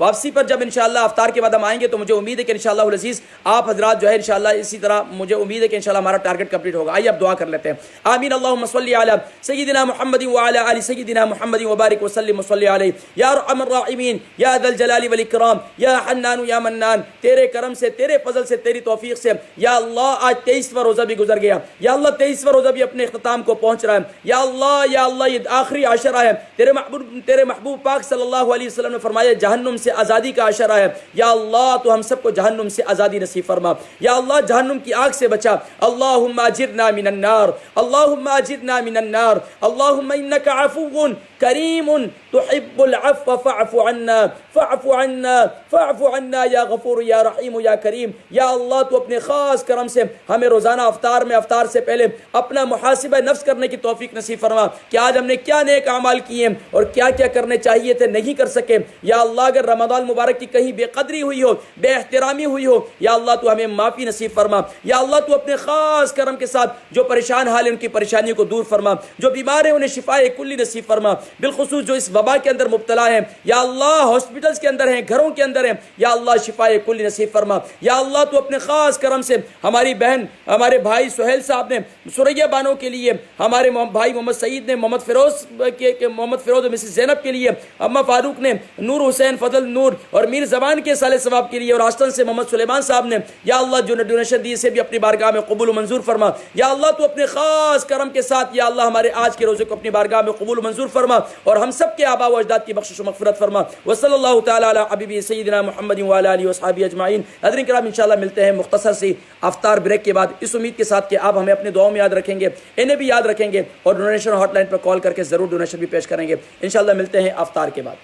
واپسی پر جب انشاءاللہ افطار کے بعد ہم آئیں گے تو مجھے امید ہے کہ انشاءاللہ العزیز آپ حضرات جو ہے انشاءاللہ اسی طرح مجھے امید ہے کہ انشاءاللہ ہمارا ٹارگٹ کمپلیٹ ہوگا. آئیے اب دعا کر لیتے ہیں. آمین. اللہم صلی علی سیدنا محمد وعلی آل سیدنا محمد وبارک وسلم وصلی علیہ یا ارحم الراحمین یا ذا الجلال والاکرام یا حنان یا منان. تیرے کرم سے، تیرے فضل سے، تیری توفیق سے یا اللہ آج 23واں روزہ بھی گزر گیا. یا اللہ 23واں روزہ بھی اپنے اختتام کو پہنچ رہا ہے. یا اللہ یہ آخری عشرہ ہے. تیرے محبوب پاک صلی اللہ علیہ وسلم نے فرمایا جہنم سے آزادی کا عشرہ ہے. یا اللہ تو ہم سب کو جہنم سے آزادی نصیب فرما. یا اللہ جہنم کی آگ سے بچا. اللہم اجرنا من النار، اللہم اجرنا من النار. اللہم انک عفو کریم تحب العفو فاعف عنا فاعف عنا فاعف عنا یا غفور یا رحیم یا کریم. یا اللہ تو اپنے خاص کرم سے ہمیں روزانہ افطار میں افطار سے پہلے اپنا محاسبہ نفس کرنے کی توفیق نصیب فرما کہ آج ہم نے کیا نیک اعمال کیے اور کیا کیا کرنے چاہیے تھے نہیں کر سکے. یا اللہ اگر رمضان مبارک کی کہیں بے قدری ہوئی ہو، بے احترامی ہوئی ہو، یا اللہ تو ہمیں معافی نصیب فرما. یا اللہ تو اپنے خاص کرم کے ساتھ جو پریشان حال ہیں ان کی پریشانیوں کو دور فرما، جو بیمار ہیں انہیں شفاء کلی نصیب فرما. بالخصوص جو اس وبا کے اندر مبتلا ہیں یا اللہ ہاسپٹلز کے اندر ہیں، گھروں کے اندر ہیں، یا اللہ شفاء کلی نصیب فرما. یا اللہ تو اپنے خاص کرم سے ہماری بہن ہمارے بھائی سہیل صاحب نے سوریا بانو کے لیے، ہمارے بھائی محمد سعید نے محمد فیروز اور مسز زینب کے لیے، اما فاروق نے نور حسین فضل نور اور میر زبان کے صالح ثواب کے لیے، اور آستن سے محمد سلیمان صاحب نے یا اللہ جو ڈونیشن دی سے بھی اپنی بارگاہ میں قبول و منظور فرما. یا اللہ تو اپنے خاص کرم کے ساتھ یا اللہ ہمارے آج کے روزے کو اپنی بارگاہ میں قبول و منظور فرما اور ہم سب کے آباء و اجداد کی بخشش و مغفرت فرما. وصلی اللہ تعالی علی حبیبی سیدنا محمد وعلی آلہ وصحبہ اجمعین. حضرین کرام انشاءاللہ ملتے ہیں مختصر سی افطار بریک کے بعد، اس امید کے ساتھ کہ آپ ہمیں اپنے دعاؤں میں یاد رکھیں گے، انہیں بھی یاد رکھیں گے اور ڈونیشن ہاٹ لائن پر کال کر کے ضرور ڈونیشن بھی پیش کریں گے. انشاءاللہ ملتے ہیں افطار کے بعد.